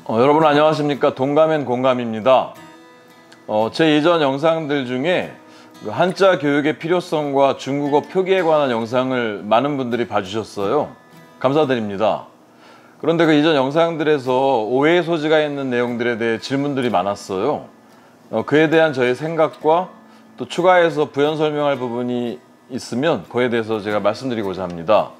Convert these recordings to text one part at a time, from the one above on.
여러분 안녕하십니까. 동감엔 공감입니다. 제 이전 영상들 중에 한자 교육의 필요성과 중국어 표기에 관한 영상을 많은 분들이 봐주셨어요. 감사드립니다. 그런데 그 이전 영상들에서 오해의 소지가 있는 내용들에 대해 질문들이 많았어요. 그에 대한 저의 생각과 또 추가해서 부연 설명할 부분이 있으면 그에 대해서 제가 말씀드리고자 합니다.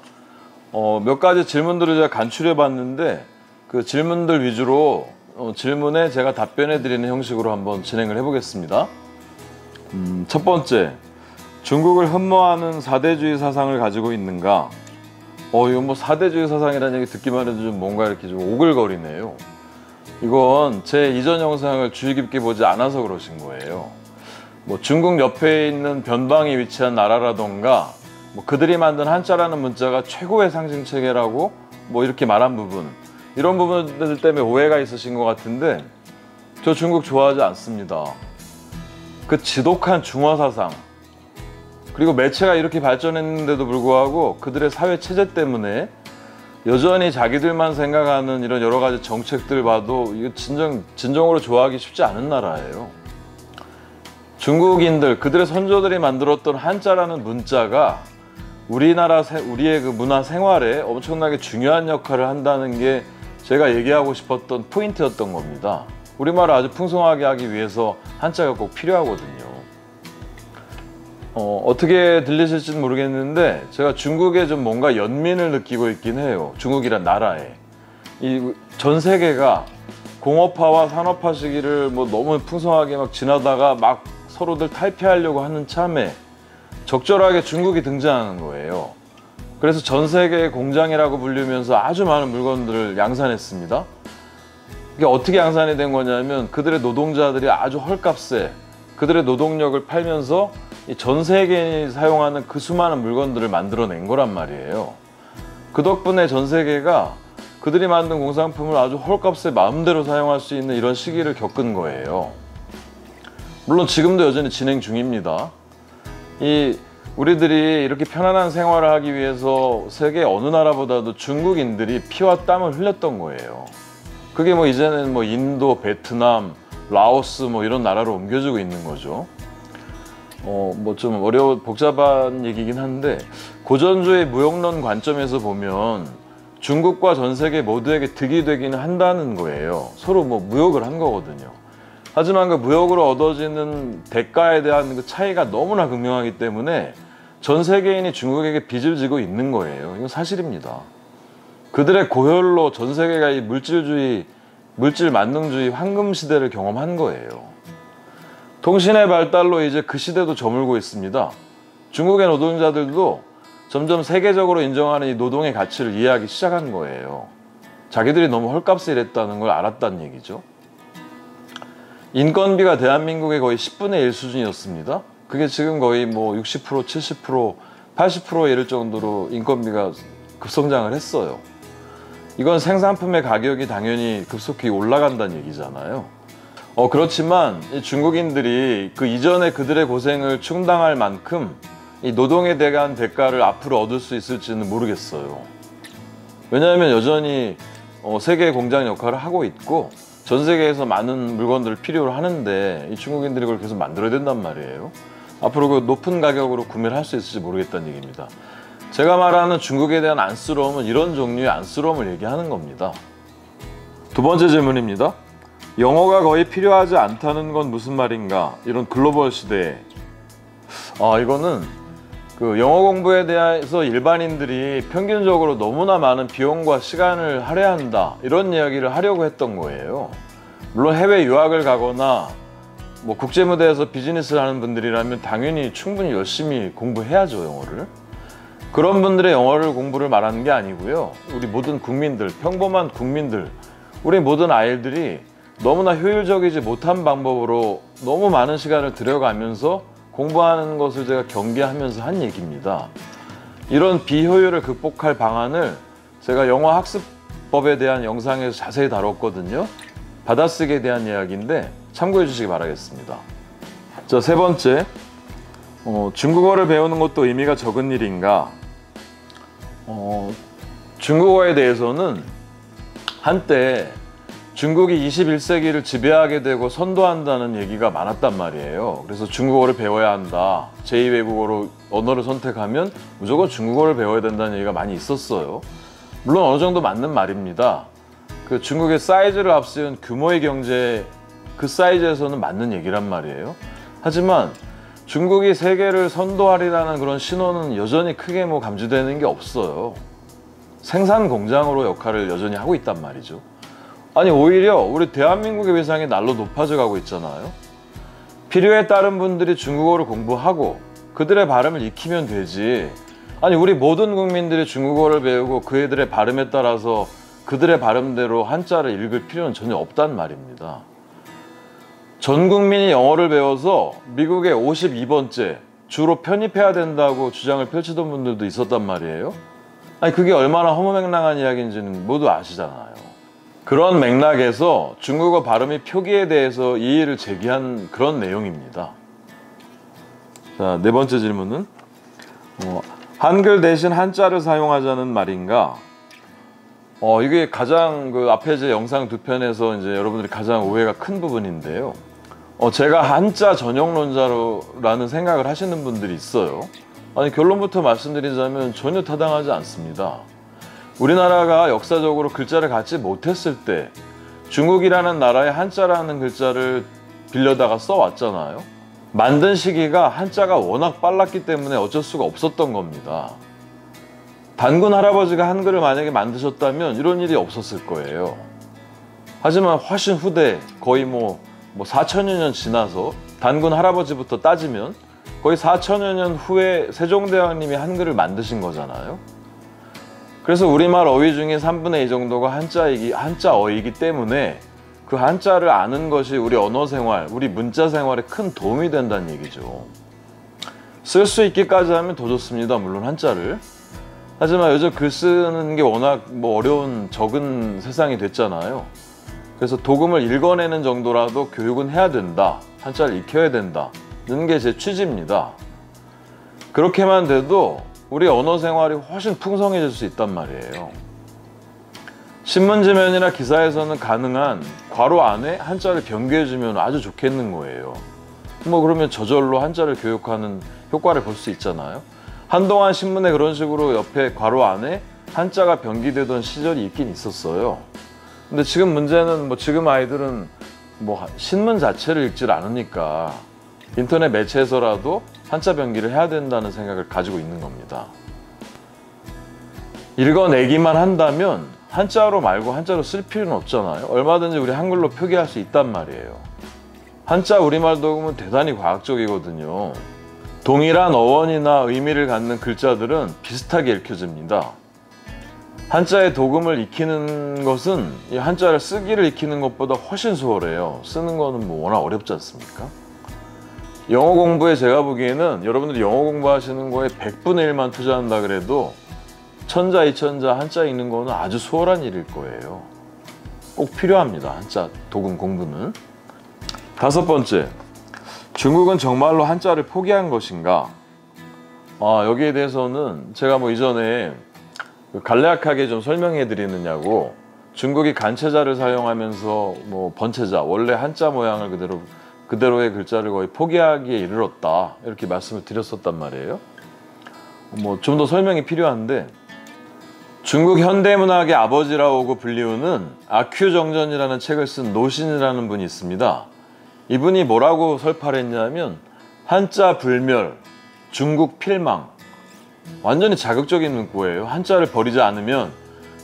몇 가지 질문들을 제가 간추려 봤는데 그 질문들 위주로 질문에 제가 답변해 드리는 형식으로 한번 진행을 해 보겠습니다. 첫 번째, 중국을 흠모하는 사대주의 사상을 가지고 있는가? 이거 뭐 사대주의 사상이라는 얘기 듣기만 해도 좀 뭔가 이렇게 좀 오글거리네요. 이건 제 이전 영상을 주의 깊게 보지 않아서 그러신 거예요. 뭐 중국 옆에 있는 변방에 위치한 나라라던가 뭐 그들이 만든 한자라는 문자가 최고의 상징 체계라고 뭐 이렇게 말한 부분, 이런 부분들 때문에 오해가 있으신 것 같은데 저 중국 좋아하지 않습니다. 그 지독한 중화 사상, 그리고 매체가 이렇게 발전했는데도 불구하고 그들의 사회 체제 때문에 여전히 자기들만 생각하는 이런 여러 가지 정책들 봐도 이거 진정으로 좋아하기 쉽지 않은 나라예요. 중국인들, 그들의 선조들이 만들었던 한자라는 문자가 우리의 그 문화 생활에 엄청나게 중요한 역할을 한다는 게 제가 얘기하고 싶었던 포인트였던 겁니다. 우리말을 아주 풍성하게 하기 위해서 한자가 꼭 필요하거든요. 어떻게 들리실지는 모르겠는데 제가 중국에 좀 뭔가 연민을 느끼고 있긴 해요. 중국이란 나라에. 이 전 세계가 공업화와 산업화 시기를 뭐 너무 풍성하게 막 지나다가 막 서로들 탈피하려고 하는 참에 적절하게 중국이 등장하는 거예요. 그래서 전 세계의 공장이라고 불리면서 아주 많은 물건들을 양산했습니다. 이게 어떻게 양산이 된 거냐면 그들의 노동자들이 아주 헐값에 그들의 노동력을 팔면서 전 세계인이 사용하는 그 수많은 물건들을 만들어낸 거란 말이에요. 그 덕분에 전 세계가 그들이 만든 공산품을 아주 헐값에 마음대로 사용할 수 있는 이런 시기를 겪은 거예요. 물론 지금도 여전히 진행 중입니다. 우리들이 이렇게 편안한 생활을 하기 위해서 세계 어느 나라보다도 중국인들이 피와 땀을 흘렸던 거예요. 그게 뭐 이제는 뭐 인도, 베트남, 라오스 뭐 이런 나라로 옮겨지고 있는 거죠. 뭐 좀 복잡한 얘기긴 한데 고전주의 무역론 관점에서 보면 중국과 전 세계 모두에게 득이 되기는 한다는 거예요. 서로 뭐 무역을 한 거거든요. 하지만 그 무역으로 얻어지는 대가에 대한 그 차이가 너무나 극명하기 때문에 전 세계인이 중국에게 빚을 지고 있는 거예요. 이건 사실입니다. 그들의 고혈로 전 세계가 이 물질 만능주의 황금 시대를 경험한 거예요. 통신의 발달로 이제 그 시대도 저물고 있습니다. 중국의 노동자들도 점점 세계적으로 인정하는 이 노동의 가치를 이해하기 시작한 거예요. 자기들이 너무 헐값에 일했다는 걸 알았다는 얘기죠. 인건비가 대한민국의 거의 10분의 1 수준이었습니다. 그게 지금 거의 뭐 60%, 70%, 80%에 이를 정도로 인건비가 급성장을 했어요. 이건 생산품의 가격이 당연히 급속히 올라간다는 얘기잖아요. 그렇지만 이 중국인들이 그 이전에 그들의 고생을 충당할 만큼 이 노동에 대한 대가를 앞으로 얻을 수 있을지는 모르겠어요. 왜냐하면 여전히 세계의 공장 역할을 하고 있고 전 세계에서 많은 물건들을 필요로 하는데 이 중국인들이 그걸 계속 만들어야 된단 말이에요. 앞으로 그 높은 가격으로 구매를 할 수 있을지 모르겠다는 얘기입니다. 제가 말하는 중국에 대한 안쓰러움은 이런 종류의 안쓰러움을 얘기하는 겁니다. 두 번째 질문입니다. 영어가 거의 필요하지 않다는 건 무슨 말인가? 이런 글로벌 시대에. 이거는 그 영어 공부에 대해서 일반인들이 평균적으로 너무나 많은 비용과 시간을 할애한다, 이런 이야기를 하려고 했던 거예요. 물론 해외 유학을 가거나 뭐 국제 무대에서 비즈니스를 하는 분들이라면 당연히 충분히 열심히 공부해야죠, 영어를. 그런 분들의 영어를 공부를 말하는 게 아니고요. 우리 모든 국민들, 평범한 국민들, 우리 모든 아이들이 너무나 효율적이지 못한 방법으로 너무 많은 시간을 들여가면서 공부하는 것을 제가 경계하면서 한 얘기입니다. 이런 비효율을 극복할 방안을 제가 영어 학습법에 대한 영상에서 자세히 다뤘거든요. 받아쓰기에 대한 이야기인데 참고해 주시기 바라겠습니다. 자, 세 번째, 중국어를 배우는 것도 의미가 적은 일인가? 중국어에 대해서는 한때 중국이 21세기를 지배하게 되고 선도한다는 얘기가 많았단 말이에요. 그래서 중국어를 배워야 한다. 제2외국어로 언어를 선택하면 무조건 중국어를 배워야 된다는 얘기가 많이 있었어요. 물론 어느 정도 맞는 말입니다. 그 중국의 사이즈를 앞세운 규모의 경제, 그 사이즈에서는 맞는 얘기란 말이에요. 하지만 중국이 세계를 선도하리라는 그런 신호는 여전히 크게 감지되는 게 없어요. 생산 공장으로 역할을 여전히 하고 있단 말이죠. 아니, 오히려 우리 대한민국의 위상이 날로 높아져 가고 있잖아요. 필요에 따른 분들이 중국어를 공부하고 그들의 발음을 익히면 되지. 아니, 우리 모든 국민들이 중국어를 배우고 그들의 발음에 따라서 그들의 발음대로 한자를 읽을 필요는 전혀 없단 말입니다. 전 국민이 영어를 배워서 미국의 52번째 주로 편입해야 된다고 주장을 펼치던 분들도 있었단 말이에요. 아니, 그게 얼마나 허무맹랑한 이야기인지는 모두 아시잖아요. 그런 맥락에서 중국어 발음의 표기에 대해서 이의를 제기한 그런 내용입니다. 자, 네 번째 질문은 한글 대신 한자를 사용하자는 말인가? 이게 가장 앞에 제 영상 두 편에서 이제 여러분들이 가장 오해가 큰 부분인데요. 제가 한자 전형론자라는 생각을 하시는 분들이 있어요. 아니, 결론부터 말씀드리자면 전혀 타당하지 않습니다. 우리나라가 역사적으로 글자를 갖지 못했을 때 중국이라는 나라의 한자라는 글자를 빌려다가 써왔잖아요. 만든 시기가 한자가 워낙 빨랐기 때문에 어쩔 수가 없었던 겁니다. 단군 할아버지가 한글을 만약에 만드셨다면 이런 일이 없었을 거예요. 하지만 훨씬 후대, 거의 4천여 년 지나서 단군 할아버지부터 따지면 거의 4천여 년 후에 세종대왕님이 한글을 만드신 거잖아요. 그래서 우리말 어휘 중에 3분의 2 정도가 한자어이기 때문에 그 한자를 아는 것이 우리 언어 생활, 우리 문자 생활에 큰 도움이 된다는 얘기죠. 쓸 수 있기까지 하면 더 좋습니다, 물론 한자를. 하지만 요즘 글 쓰는 게 워낙 어려운 적은 세상이 됐잖아요. 그래서 도금을 읽어내는 정도라도 교육은 해야 된다, 한자를 익혀야 된다는 게 제 취지입니다. 그렇게만 돼도 우리 언어 생활이 훨씬 풍성해질 수 있단 말이에요. 신문지면이나 기사에서는 가능한 괄호 안에 한자를 병기해주면 아주 좋겠는 거예요. 그러면 저절로 한자를 교육하는 효과를 볼 수 있잖아요. 한동안 신문에 그런 식으로 옆에 괄호 안에 한자가 병기되던 시절이 있긴 있었어요. 근데 지금 문제는 지금 아이들은 신문 자체를 읽질 않으니까 인터넷 매체에서라도 한자 병기를 해야 된다는 생각을 가지고 있는 겁니다. 읽어내기만 한다면 한자로 말고 한자로 쓸 필요는 없잖아요. 얼마든지 우리 한글로 표기할 수 있단 말이에요. 한자 우리말 도금은 대단히 과학적이거든요. 동일한 어원이나 의미를 갖는 글자들은 비슷하게 읽혀집니다. 한자의 도금을 익히는 것은 이 한자를 쓰기를 익히는 것보다 훨씬 수월해요. 쓰는 거는 워낙 어렵지 않습니까? 영어 공부에 제가 보기에는 여러분들이 영어 공부하시는 거에 100분의 1만 투자한다 그래도 천자, 이천자 한자 읽는 거는 아주 수월한 일일 거예요. 꼭 필요합니다, 한자 도금 공부는. 다섯 번째, 중국은 정말로 한자를 포기한 것인가? 여기에 대해서는 제가 이전에 간략하게 좀 설명해 드리느냐고 중국이 간체자를 사용하면서 번체자, 원래 한자 모양을 그대로의 글자를 거의 포기하기에 이르렀다, 이렇게 말씀을 드렸었단 말이에요. 좀 더 설명이 필요한데, 중국 현대문학의 아버지라고 불리우는 아큐정전이라는 책을 쓴 노신이라는 분이 있습니다. 이분이 뭐라고 설파를 했냐면 한자 불멸, 중국 필망. 완전히 자극적인 문구예요. 한자를 버리지 않으면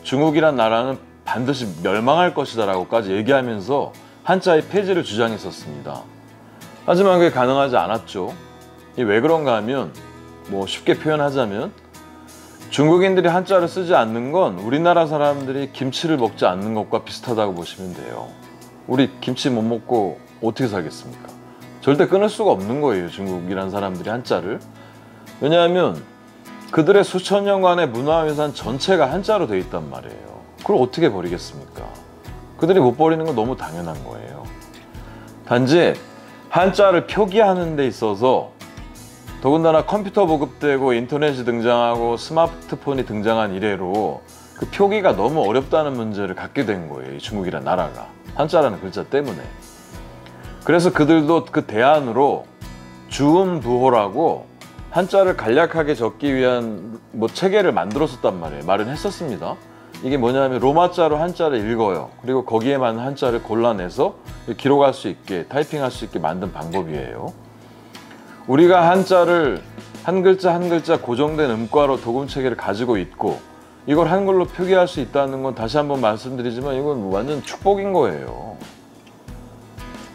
중국이란 나라는 반드시 멸망할 것이다 라고까지 얘기하면서 한자의 폐지를 주장했었습니다. 하지만 그게 가능하지 않았죠. 이게 왜 그런가 하면 쉽게 표현하자면 중국인들이 한자를 쓰지 않는 건 우리나라 사람들이 김치를 먹지 않는 것과 비슷하다고 보시면 돼요. 우리 김치 못 먹고 어떻게 살겠습니까? 절대 끊을 수가 없는 거예요, 중국이란 사람들이 한자를. 왜냐하면 그들의 수천 년간의 문화유산 전체가 한자로 되어 있단 말이에요. 그걸 어떻게 버리겠습니까? 그들이 못 버리는 건 너무 당연한 거예요. 단지 한자를 표기하는 데 있어서 더군다나 컴퓨터 보급되고 인터넷이 등장하고 스마트폰이 등장한 이래로 그 표기가 너무 어렵다는 문제를 갖게 된 거예요. 이 중국이라는 나라가. 한자라는 글자 때문에. 그래서 그들도 그 대안으로 주음부호라고 한자를 간략하게 적기 위한 뭐 체계를 만들었었단 말이에요. 말은 했었습니다. 이게 뭐냐면 로마자로 한자를 읽어요. 그리고 거기에 맞는 한자를 골라내서 기록할 수 있게, 타이핑할 수 있게 만든 방법이에요. 우리가 한자를 한 글자 한 글자 고정된 음과로 도금 체계를 가지고 있고 이걸 한글로 표기할 수 있다는 건 다시 한번 말씀드리지만 이건 완전 축복인 거예요.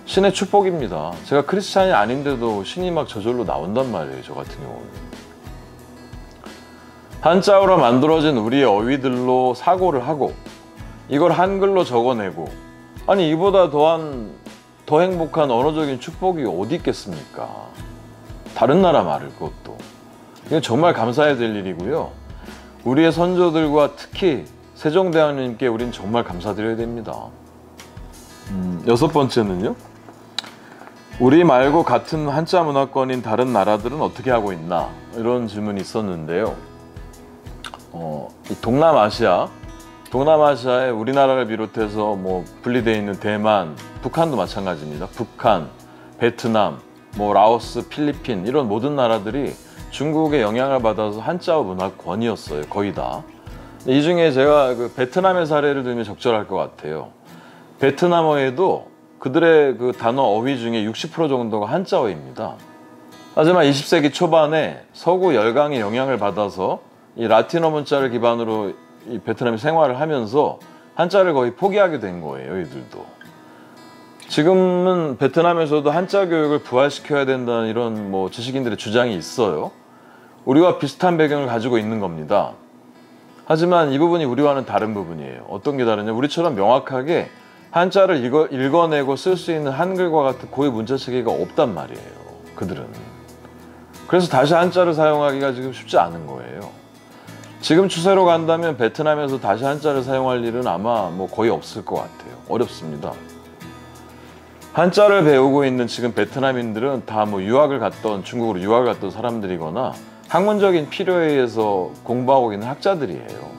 신의 축복입니다. 제가 크리스찬이 아닌데도 신이 막 저절로 나온단 말이에요. 저 같은 경우는. 한자어로 만들어진 우리의 어휘들로 사고를 하고 이걸 한글로 적어내고 아니 이보다 더 행복한 언어적인 축복이 어디 있겠습니까? 다른 나라 말을 그것도. 이건 정말 감사해야 될 일이고요. 우리의 선조들과 특히 세종대왕님께 우린 정말 감사드려야 됩니다. 여섯 번째는요. 우리 말고 같은 한자 문화권인 다른 나라들은 어떻게 하고 있나? 이런 질문이 있었는데요. 이 동남아시아에 우리나라를 비롯해서 뭐 분리되어 있는 대만, 북한도 마찬가지입니다. 북한, 베트남, 뭐 라오스, 필리핀 이런 모든 나라들이 중국의 영향을 받아서 한자어 문화권이었어요. 거의 다. 이 중에 제가 그 베트남의 사례를 들면 적절할 것 같아요. 베트남어에도 그들의 그 단어 어휘 중에 60% 정도가 한자어입니다. 하지만 20세기 초반에 서구 열강의 영향을 받아서 이 라틴어 문자를 기반으로 이 베트남이 생활을 하면서 한자를 거의 포기하게 된 거예요. 이들도. 지금은 베트남에서도 한자 교육을 부활시켜야 된다는 이런 뭐 지식인들의 주장이 있어요. 우리와 비슷한 배경을 가지고 있는 겁니다. 하지만 이 부분이 우리와는 다른 부분이에요. 어떤 게 다르냐? 우리처럼 명확하게 한자를 읽어내고 쓸 수 있는 한글과 같은 고유 문자 체계가 없단 말이에요. 그들은. 그래서 다시 한자를 사용하기가 지금 쉽지 않은 거예요. 지금 추세로 간다면 베트남에서 다시 한자를 사용할 일은 아마 뭐 거의 없을 것 같아요. 어렵습니다. 한자를 배우고 있는 지금 베트남인들은 다 뭐 유학을 갔던 중국으로 유학을 갔던 사람들이거나 학문적인 필요에 의해서 공부하고 있는 학자들이에요.